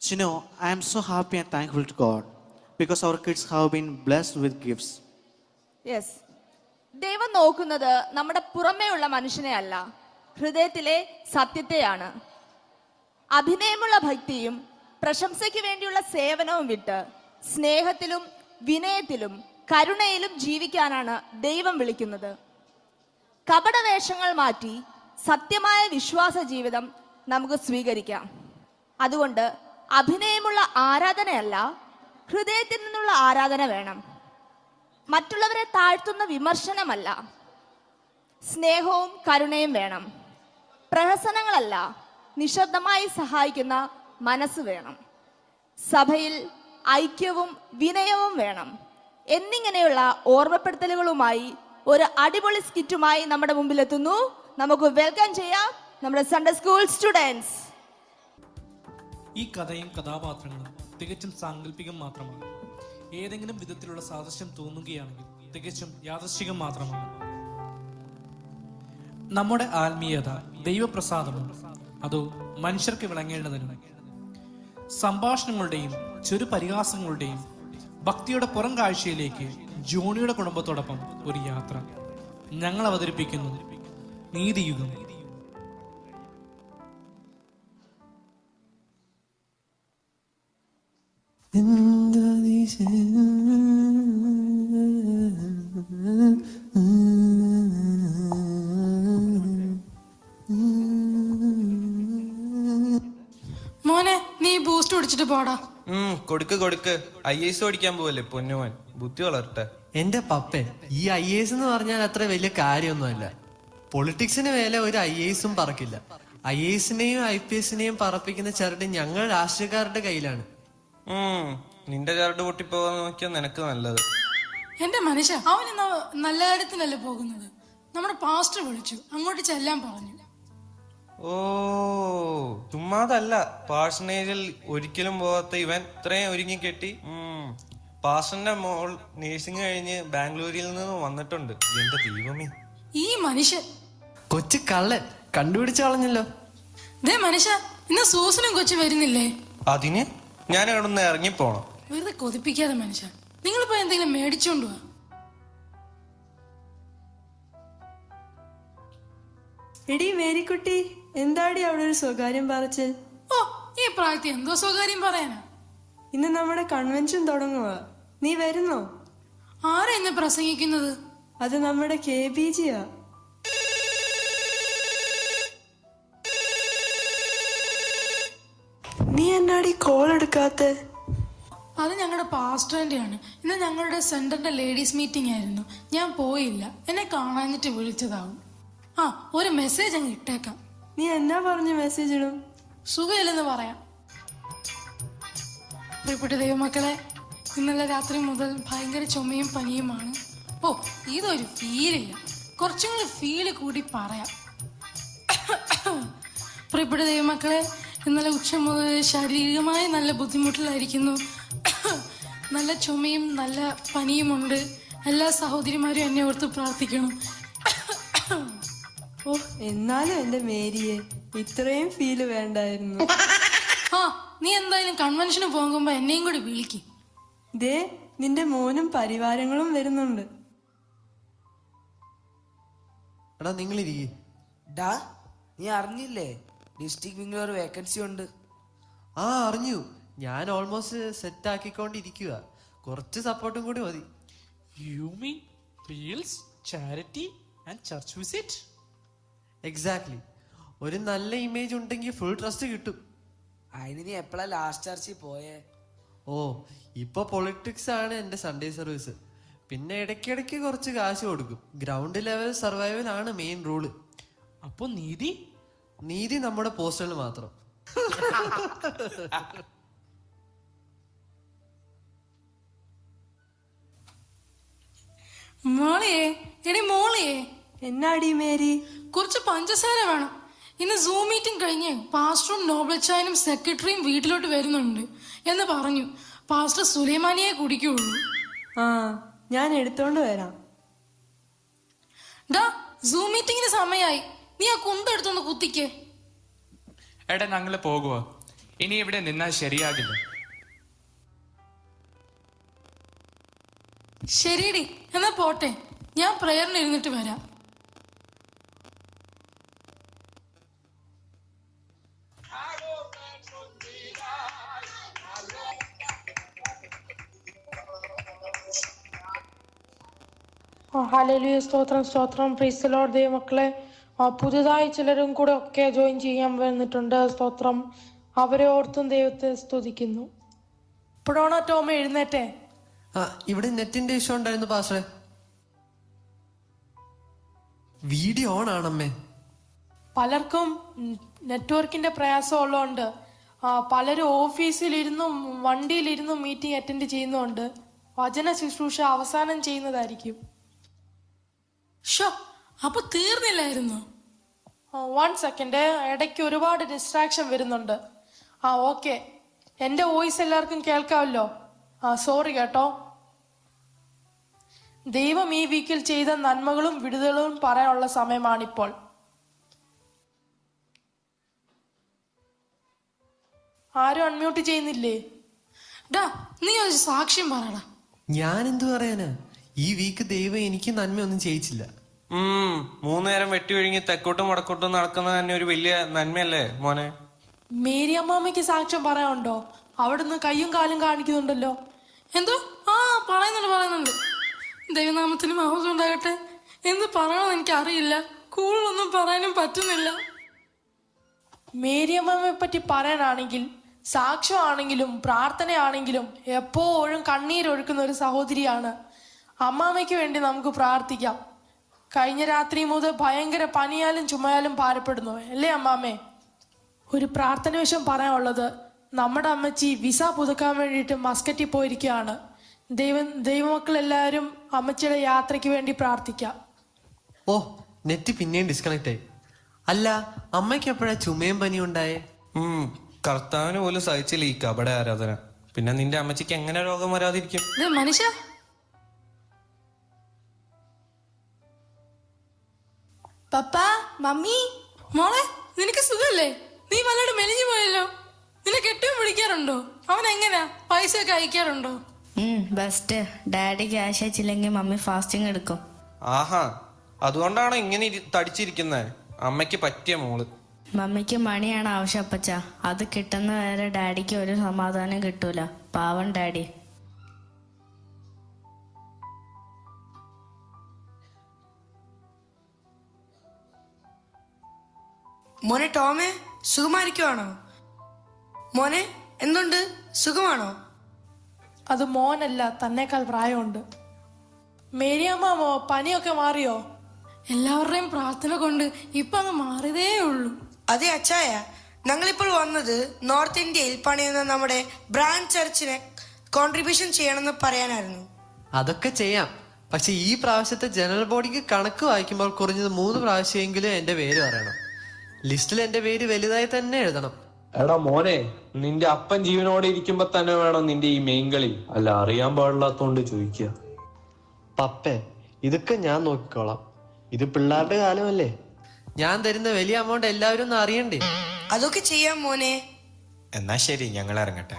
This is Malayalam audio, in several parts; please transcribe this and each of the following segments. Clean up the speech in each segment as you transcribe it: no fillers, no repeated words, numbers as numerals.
I am so happy and thankful to God because our kids have been blessed with gifts. Yes, ദൈവം നോക്കുന്നത് നമ്മുടെ പുറമേയുള്ള മനുഷ്യനെ അല്ല, ഹൃദയത്തിലെ സത്യത്തെയാണ്. അഭിനയമുള്ള ഭക്തിയും പ്രശംസയ്ക്ക് വേണ്ടിയുള്ള സേവനവും വിട്ട് സ്നേഹത്തിലും വിനയത്തിലും കരുണയിലും ജീവിക്കാനാണ് ദൈവം വിളിക്കുന്നത്. കപടവേഷങ്ങൾ മാറ്റി സത്യമായ വിശ്വാസ ജീവിതം നമുക്ക് സ്വീകരിക്കാം. അതുകൊണ്ട് അഭിനയമുള്ള ആരാധനയല്ല, ഹൃദയത്തിൽ നിന്നുള്ള ആരാധന വേണം. മറ്റുള്ളവരെ താഴ്ത്തുന്ന വിമർശനമല്ല, സ്നേഹവും കരുണയും വേണം. പ്രഹസനങ്ങളല്ല, നിശബ്ദമായി സഹായിക്കുന്ന മനസ്സ് വേണം. സഭയിൽ ഐക്യവും വിനയവും വേണം. എന്നിങ്ങനെയുള്ള ഓർമ്മപ്പെടുത്തലുകളുമായി ഒരു അടിപൊളി സ്കിറ്റുമായി നമ്മുടെ മുമ്പിലെത്തുന്നു. നമുക്ക് വെൽക്കം ചെയ്യാം നമ്മുടെ സൺഡേ സ്കൂൾ സ്റ്റുഡൻസ്. ഈ കഥയും കഥാപാത്രങ്ങളും തികച്ചും സാങ്കല്പികം മാത്രമാണ്. ഏതെങ്കിലും വിധത്തിലുള്ള സാദൃശ്യം തോന്നുകയാണെങ്കിൽ തികച്ചും യാദൃശ്ചികം മാത്രമാണ്. നമ്മുടെ ആത്മീയത ദൈവപ്രസാദമാണ്, അതോ മനുഷ്യർക്ക് വിളങ്ങേണ്ടതിനും? സംഭാഷണങ്ങളുടെയും ചെറു പരിഹാസങ്ങളുടെയും ഭക്തിയുടെ പുറം കാഴ്ചയിലേക്ക് ജോണിയുടെ കുടുംബത്തോടൊപ്പം ഒരു യാത്ര. ഞങ്ങൾ അവതരിപ്പിക്കുന്നു നീതിയുഗം. മോനെ, നീ ബൂസ്റ്റ് കുടിച്ചിട്ട് പോടാ. കൊടുക്ക് IAS ഓടിക്കാൻ പോവല്ലേ പൊന്നുമോൻ, ബുദ്ധി വളരട്ടെ. എന്റെ പപ്പേ, ഈ IAS എന്ന് പറഞ്ഞാൽ അത്ര വലിയ കാര്യമൊന്നുമല്ല. പൊളിറ്റിക്സിന് മേലെ ഒരു IASഉം പറക്കില്ല. IASനെയും IPSനെയും പറപ്പിക്കുന്ന ചരട് ഞങ്ങൾ രാഷ്ട്രീയക്കാരുടെ കയ്യിലാണ്. നിന്റെ ചരട് പൊട്ടിപ്പോകാൻ നോക്കിയാൽ നിനക്ക് നല്ലത്. എന്റെ മനുഷ്യ, അവൻ ഇന്ന് നല്ല കാര്യത്തിനല്ലേ പോകുന്നത്. നമ്മുടെ പാസ്റ്റർ വിളിച്ചു, അങ്ങോട്ട് ചെല്ലാൻ പറഞ്ഞു. ഓ, ചുമ്മാതല്ല, പാഴ്സണേജിൽ ഒരിക്കലും പോകാത്ത ഇവൻ ഇത്രയും ഒരുങ്ങി കെട്ടി. പാസ്റ്ററിന്റെ മോൾ നേഴ്സിംഗ് കഴിഞ്ഞ് ബാംഗ്ലൂരിൽ നിന്ന് വന്നിട്ടുണ്ട്. എന്റെ ദൈവമേ, ഈ മനുഷ്യൻ കൊച്ചു കള്ളൻ കണ്ടുപിടിച്ചു കളഞ്ഞല്ലോ. ദേ മനുഷ്യ, ഇന്ന് സൂസനും കൊച്ചു വരുന്നില്ലേ? അതിന് ഞാൻ ഇവിടെ നിന്ന് ഇറങ്ങിപ്പോണം. വെറുതെ കൊതിപ്പിക്കാതെ മനുഷ്യ, നിങ്ങളിപ്പോ എന്തെങ്കിലും മേടിച്ചോണ്ട് വാ. എടി മേരിക്കുട്ടി, എന്താടി അവിടെ ഒരു സ്വകാര്യം പറച്ചിൽ? ഓ, ഈ പ്രായത്തിൽ എന്തോ സ്വകാര്യം പറയാനാ? ഇന്ന് നമ്മുടെ കൺവെൻഷൻ തുടങ്ങുക, നീ വരുന്നോ? ആരാ ഇന്ന് പ്രസംഗിക്കുന്നത്? അത് നമ്മുടെ KBGയാ. നീ എന്നാടി കോൾ എടുക്കാത്തെ? അത് ഞങ്ങളുടെ പാസ്റ്ററിന്റെയാണ്. ഇന്ന് ഞങ്ങളുടെ സെന്ററിന്റെ ലേഡീസ് മീറ്റിംഗ് ആയിരുന്നു, ഞാൻ പോയില്ല. എന്നെ കാണാഞ്ഞിട്ട് വിളിച്ചതാവും. ഒരു മെസ്സേജ് അങ്ങ് ഇട്ടേക്കാം. നീ എന്നാ പറഞ്ഞ മെസ്സേജ് ഇടും? സുഖമില്ലെന്ന് പറയാം. പ്രിയപ്പെട്ട ദൈവമക്കളെ, ഇന്നലെ രാത്രി മുതൽ ഭയങ്കര ചുമയും പനിയുമാണ്. ഓ, ഇതൊരു ഫീലില്ല, കുറച്ചും കൂടി ഫീല് കൂടി പറയാം. പ്രിയപ്പെട്ട ദൈവമക്കളെ, ഇന്നലെ ഉച്ച മുതൽ ശാരീരികമായി നല്ല ബുദ്ധിമുട്ടിലായിരിക്കുന്നു. നല്ല ചുമയും നല്ല പനിയുമുണ്ട്. എല്ലാ സഹോദരിമാരും എന്നെ ഓർത്ത് പ്രാർത്ഥിക്കണം. ഓ, എന്നാലും എന്റെ മേരിയെ ഇത്രയും ഫീല് വേണ്ടായിരുന്നു. നീ എന്തായാലും കൺവെൻഷന് പോകുമ്പോ എന്നെയും കൂടി വിളിക്കും. ദേ, നിന്റെ മോനും പരിവാരങ്ങളും വരുന്നുണ്ട്. എടാ, നിങ്ങളിരിക്കേ. ഡാ, നീ അറിഞ്ഞില്ലേ ഡിസ്ട്രിക്ട് വിംഗിൽ ഒരു വേക്കൻസി ഉണ്ട്? അറിഞ്ഞു. ഞാൻ ഓൾമോസ്റ്റ് സെറ്റ് ആക്കിക്കൊണ്ടിരിക്കുക. കുറച്ച് സപ്പോർട്ടും കൂടി മതി. You mean meals, charity and church visit? Exactly. ഒരു നല്ല ഇമേജ് ഉണ്ടെങ്കിൽ ഫുൾ ട്രസ്റ്റ് കിട്ടും. അതിന് നീ എപ്പോഴാ ലാസ്റ്റ് ചർച്ചിൽ പോയേ? ഓ, ഇപ്പൊ പൊളിറ്റിക്സ് ആണ് എന്റെ സൺഡേ സർവീസ്. പിന്നെ ഇടയ്ക്കിടയ്ക്ക് കുറച്ച് കാശ് കൊടുക്കും. ഗ്രൗണ്ട് ലെവൽ സർവൈവൽ ആണ് മെയിൻ റൂള്. അപ്പൊ നീതി നമ്മുടെ പോസ്റ്ററിൽ മാത്രം. മോളിയേ, എടി മോളിയേ. എന്നാടി മേരി? കുറച്ച് പഞ്ചസാര വേണം. ഇന്ന് സൂം മീറ്റിംഗ് കഴിഞ്ഞ് പാസ്റ്ററും നോബൽച്ചായനും സെക്രട്ടറിയും വീട്ടിലോട്ട് വരുന്നുണ്ട് എന്ന് പറഞ്ഞു. പാസ്റ്റർ സുലൈമാനിയെ കുടിക്കുള്ളൂ. ഞാൻ എടുത്തോണ്ട് വരാം. ഡാ, സൂം മീറ്റിംഗിന് സമയായി, നീ ആ കുന്തെടുത്തൊന്ന് കുത്തിക്കേ. എടാ, ഞങ്ങള് പോകുക. ഇനി ഇവിടെ നിന്നാൽ ശരിയാകില്ല. ശരിയടി, എന്നാ പോട്ടെ. ഞാൻ പ്രയറിന് ഇരുന്നിട്ട് വരാം. ഹല്ലേലൂയ, സ്തോത്രം സ്തോത്രം. Praise the Lord. ദൈവമക്കളെ, പുതുതായി ചിലരും കൂടെ ഒക്കെ ജോയിൻ ചെയ്യാൻ വന്നിട്ടുണ്ട്. സ്തോത്രം. അവരെ ഓർത്തും ദൈവത്തെ സ്തുതിക്കുന്നു. ഇപ്പോഴാണോ ടോമ എഴുന്നേറ്റേ? ഇവിടെ നെറ്റിന്റെ ഇഷ്യൂ ഉണ്ടായിരുന്നു പാസ്റ്ററെ. വീഡിയോ ഓൺ ആണമ്മേ. പലർക്കും നെറ്റ്വർക്കിന്റെ പ്രയാസം ഉള്ളതുകൊണ്ട് പലരും ഓഫീസിലിരുന്നും വണ്ടിയിലിരുന്നും മീറ്റിംഗ് അറ്റൻഡ് ചെയ്യുന്നുണ്ട്. വചന ശുശ്രൂഷ അവസാനം ചെയ്യുന്നതായിരിക്കും. ഷോ, അപ്പൊ തീർന്നില്ലായിരുന്നു? 1 സെക്കൻഡ്, ഇടയ്ക്ക് ഒരുപാട് ഡിസ്ട്രാക്ഷൻ വരുന്നുണ്ട്. ഓക്കെ, എന്റെ വോയിസ് എല്ലാവർക്കും കേൾക്കാമല്ലോ? സോറി കേട്ടോ. ദൈവം ഈ വീക്കിൽ ചെയ്ത നന്മകളും വിടുതലും പറയാനുള്ള സമയമാണിപ്പോൾ. ആരും അൺമ്യൂട്ട് ചെയ്യുന്നില്ലേ? നീ ഒരു സാക്ഷ്യം പറയടാ. ഞാൻ എന്തു പറയാനാ? ഈ വീക്ക് ദൈവം എനിക്ക് നന്മയൊന്നും ചെയ്യിച്ചില്ല. 3 നേരം വെട്ടി ഒഴുങ്ങി തെക്കോട്ടും വടക്കോട്ടും നടക്കുന്നത് തന്നെ ഒരു വലിയ നന്മയല്ലേ മോനെ? മേരി അമ്മാമ്മയ്ക്ക് സാക്ഷ്യം പറയാനുണ്ടോ? അവിടുന്ന് കയ്യും കാലും കാണിക്കുന്നുണ്ടല്ലോ. എന്തോ? പറയുന്നുണ്ട്. ദൈവനാമത്തിന് മഹത്വം ഉണ്ടാകട്ടെ. എന്ത് പറയണമെന്ന് എനിക്കറിയില്ല. കൂടുതലൊന്നും പറയാനും പറ്റുന്നില്ല. മേരി അമ്മാമ്മയെ പറ്റി പറയാനാണെങ്കിൽ, സാക്ഷ്യമാണെങ്കിലും പ്രാർത്ഥനയാണെങ്കിലും എപ്പോഴും കണ്ണീരൊഴുക്കുന്ന ഒരു സഹോദരിയാണ്. അമ്മാമ്മയ്ക്ക് വേണ്ടി നമുക്ക് പ്രാർത്ഥിക്കാം. കഴിഞ്ഞ രാത്രി മുതൽ ഭയങ്കര പനിയാലും ചുമയാലും ഭാരപ്പെടുന്നു അല്ലേ അമ്മാമ്മേ? ഒരു പ്രാർത്ഥന വിഷയം പറയാനുള്ളത്, നമ്മുടെ അമ്മച്ചി വിസ പുതുക്കാൻ വേണ്ടിയിട്ട് മസ്കറ്റിൽ പോയിരിക്കുകയാണ്. ദൈവമക്കൾ എല്ലാവരും അമ്മച്ചിയുടെ യാത്രയ്ക്ക് വേണ്ടി പ്രാർത്ഥിക്കാം. ഓ, നെറ്റ് പിന്നെയും ഡിസ്കണക്ട് ആയി. അല്ല, അമ്മയ്ക്ക് എപ്പോഴാ ചുമയും പനിയും ഉണ്ടായേ? കർത്താവിന് പോലും സഹിച്ചില്ല ഈ കപട ആരാധന. പിന്നെ നിന്റെ അമ്മച്ചിക്ക് എങ്ങനെ രോഗം വരാതിരിക്കും? മനുഷ്യ, പപ്പ, മമ്മി. മോളെ, നിനക്ക് സുഖല്ലേ? നീ വല്ലതും മെലിഞ്ഞു പോയല്ലോ. നിന്നെ കെട്ടിയും വിളിക്കാറുണ്ടോ? അവൻ എങ്ങനെയാ? പൈസയൊക്കെ അയക്കാറുണ്ടോ? ബെസ്റ്റ്. ഡാഡി ക്യാഷ് അയച്ചില്ലെങ്കിൽ മമ്മി ഫാസ്റ്റിംഗ് എടുക്കും. ആഹാ, അതുകൊണ്ടാണോ ഇങ്ങനെ തടിച്ചിരിക്കുന്നത്? അമ്മയ്ക്ക് പറ്റിയ മോള്. മമ്മിക്ക് മണിയാണ് ആവശ്യം അപ്പച്ച. അത് കിട്ടുന്ന വരെ ഡാഡിക്ക് ഒരു സമാധാനം കിട്ടൂല. പാവം ഡാഡി. മോനെ ടോമേ, സുഖമായിരിക്കുവാണോ? മോനെ എന്തുണ്ട്, സുഖമാണോ? അത് മോനല്ല, തന്നേക്കാൾ പ്രായമുണ്ട്. മേരിയമ്മ പനിയൊക്കെ മാറിയോ? എല്ലാവരുടെയും പ്രാർത്ഥന കൊണ്ട് ഇപ്പൊ അങ്ങ് മാറിയതേ ഉള്ളൂ. അതെ അച്ചായ, ഞങ്ങളിപ്പോൾ വന്നത് നോർത്ത് ഇന്ത്യയിൽ പണിയുന്ന നമ്മുടെ ബ്രാഞ്ച് ചർച്ചിനെ കോൺട്രിബ്യൂഷൻ ചെയ്യണമെന്ന് പറയാനായിരുന്നു. അതൊക്കെ ചെയ്യാം. പക്ഷെ ഈ പ്രാവശ്യത്തെ ജനറൽ ബോഡിക്ക് കണക്ക് വായിക്കുമ്പോൾ കുറഞ്ഞത് 3 പ്രാവശ്യമെങ്കിലും എന്റെ പേര് പറയണം. ലിസ്റ്റിൽ എന്റെ പേര് വലുതായി തന്നെ എഴുതണം. എടാ മോനെ, നിന്റെ അപ്പൻ ജീവനോടെ ഇരിക്കുമ്പോ തന്നെ വേണം നിന്റെ ഈ മെയിൻകളി. അല്ല, അറിയാൻ പാടില്ലാത്തോണ്ട് ചോദിക്കുക. പപ്പേ, ഇതൊക്കെ ഞാൻ നോക്കിക്കോളാം. ഇത് പിള്ളേരുടെ കാലമല്ലേ. ഞാൻ തരുന്ന വലിയ അമൗണ്ട് എല്ലാവരും ഒന്ന് അറിയണ്ടേ? അതൊക്കെ ചെയ്യാം മോനെ. എന്നാ ശരി, ഞങ്ങൾ ഇറങ്ങട്ടെ.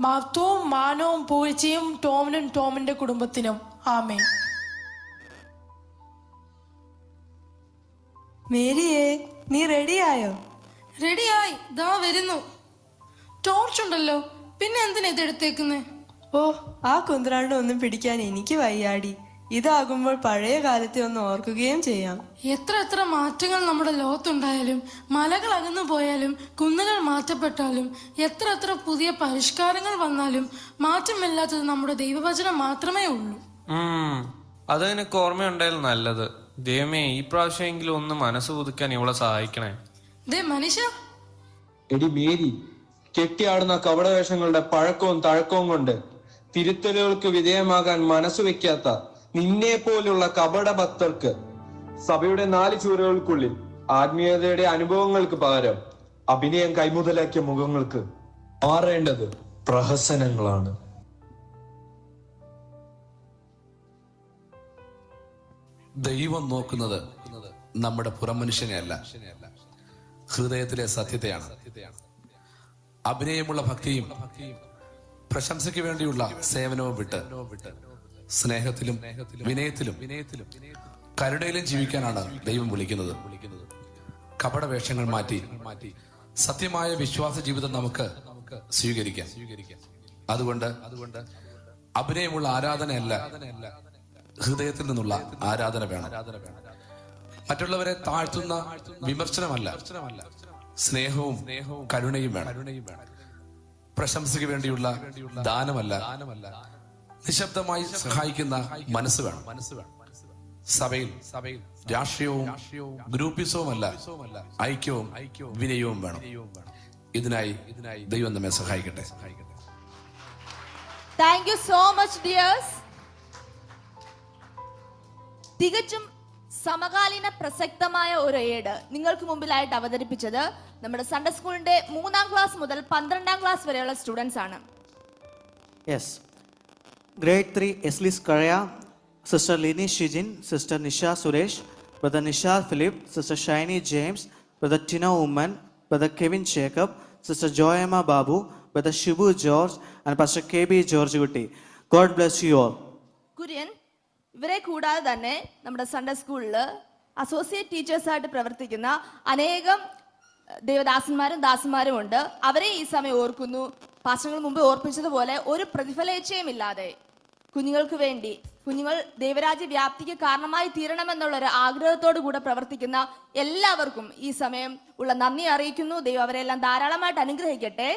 മഹത്വവും മാനവും പൂഴ്ചയും ടോമിനും ടോമിന്റെ കുടുംബത്തിനും. ആമേൻ. മേരിയേ, നീ റെഡിയായോ? റെഡിയായി, ദാ വരുന്നു. ടോർച്ച് ഉണ്ടല്ലോ, പിന്നെ എന്തിനാ ഇതെടുത്തേക്കുന്നേ? ഓ, ആ കുന്ത്രാണ്ട് ഒന്നും പിടിക്കാൻ എനിക്ക് വയ്യാടി. ഇതാകുമ്പോൾ പഴയ കാലത്തെ ഒന്ന് ഓർക്കുകയും ചെയ്യാം. എത്ര മാറ്റങ്ങൾ നമ്മുടെ ലോകത്തുണ്ടായാലും, മലകൾ അകന്നു പോയാലും, കുന്നുകൾ മാറ്റപ്പെട്ടാലും, എത്ര പുതിയ പരിഷ്കാരങ്ങൾ വന്നാലും മാറ്റമില്ലാത്തത് നമ്മുടെ ദൈവവചനം മാത്രമേ ഉള്ളൂ. അത് നിനക്ക് ഓർമ്മയുണ്ടായാലും നല്ലത്. ദൈവമേ, ഈ പ്രാവശ്യമെങ്കിലും ഒന്ന് മനസ്സ് പുതുക്കാൻ ഇവളെ സഹായിക്കണേ. മനുഷ്യ, എടി മേരി, കെട്ടിയാടുന്ന കപടവേഷങ്ങളുടെ പഴക്കവും തഴക്കവും കൊണ്ട് തിരുത്തലുകൾക്ക് വിധേയമാകാൻ മനസ്സ് വെക്കാത്ത നിന്നെ പോലുള്ള കപട ഭക്തർക്ക് സഭയുടെ 4 ചുവരുകൾക്കുള്ളിൽ ആത്മീയതയുടെ അനുഭവങ്ങൾക്ക് പകരം അഭിനയം കൈമുതലാക്കിയ മുഖങ്ങൾക്ക് മാറേണ്ടത് പ്രഹസനങ്ങളാണ്. ദൈവം നോക്കുന്നത് നമ്മുടെ പുറം മനുഷ്യനെ അല്ല, ഹൃദയത്തിലെ സത്യത്തെയാണ്. അഭിനയമുള്ള ഭക്തിയും പ്രശംസയ്ക്ക് വേണ്ടിയുള്ള സേവനവും വിട്ട് സ്നേഹത്തിലും വിനയത്തിലും കരുണയിലും ജീവിക്കാനാണ് ദൈവം വിളിക്കുന്നത്. കപട വേഷങ്ങൾ മാറ്റി സത്യമായ വിശ്വാസ ജീവിതം നമുക്ക് സ്വീകരിക്കാം. അതുകൊണ്ട് അഭിനയമുള്ള ആരാധനയല്ല, ഹൃദയത്തിൽ നിന്നുള്ള ആരാധന വേണം. മറ്റുള്ളവരെ താഴ്ത്തുന്ന വിമർശനമല്ല, സ്നേഹവും കരുണയും വേണം. പ്രശംസയ്ക്ക് വേണ്ടിയുള്ള ദാനമല്ല, നിശബ്ദമായി സഹായിക്കുന്ന മനസ്സ് വേണം. സഭയിൽ രാഷ്ട്രീയവും ഗ്രൂപ്പിസവുമല്ല, ഐക്യവും വിനയവും വേണം. ഇതിനായി ദൈവം നമ്മെ സഹായിക്കട്ടെ. Thank you so much dears. തികച്ചും സമകാലീന പ്രസക്തമായ ഒരു ഏഡ് നിങ്ങൾക്ക് മുമ്പിലായിട്ട് അവതരിപ്പിച്ചത് നമ്മുടെ സൺഡേ സ്കൂളിന്റെ 3ാം ക്ലാസ് മുതൽ 12ാം ക്ലാസ് വരെയുള്ള സ്റ്റുഡൻസ് ആണ്. Yes. Grade 3 Eslis Karya, Sister Lini Shijin, Sister Nisha Suresh, Brother Nishal Philip, Sister Shiny James, Brother Tina Uman, Brother Kevin Jacob, Sister Joyama Babu, Brother Shibu George, and Pastor KB George Gutti. God bless you all. Kurian, ഇവരെ കൂടാതെ തന്നെ നമ്മുടെ സൺഡേ സ്കൂളിൽ അസോസിയേറ്റ് ടീച്ചേഴ്സായിട്ട് പ്രവർത്തിക്കുന്ന അനേകം ദേവദാസന്മാരും ദാസന്മാരും ഉണ്ട്. അവരെ ഈ സമയം ഓർക്കുന്നു. പാസ്റ്റങ്ങൾ മുമ്പ് ഓർപ്പിച്ചതുപോലെ ഒരു പ്രതിഫലേച്ഛയുമില്ലാതെ കുഞ്ഞുങ്ങൾക്ക് വേണ്ടി, കുഞ്ഞുങ്ങൾ ദൈവരാജ്യ വ്യാപ്തിക്ക് കാരണമായി തീരണമെന്നുള്ളൊരു ആഗ്രഹത്തോടു കൂടെ പ്രവർത്തിക്കുന്ന എല്ലാവർക്കും ഈ സമയം ഉള്ള നന്ദി അറിയിക്കുന്നു. ദൈവം അവരെല്ലാം ധാരാളമായിട്ട് അനുഗ്രഹിക്കട്ടെ.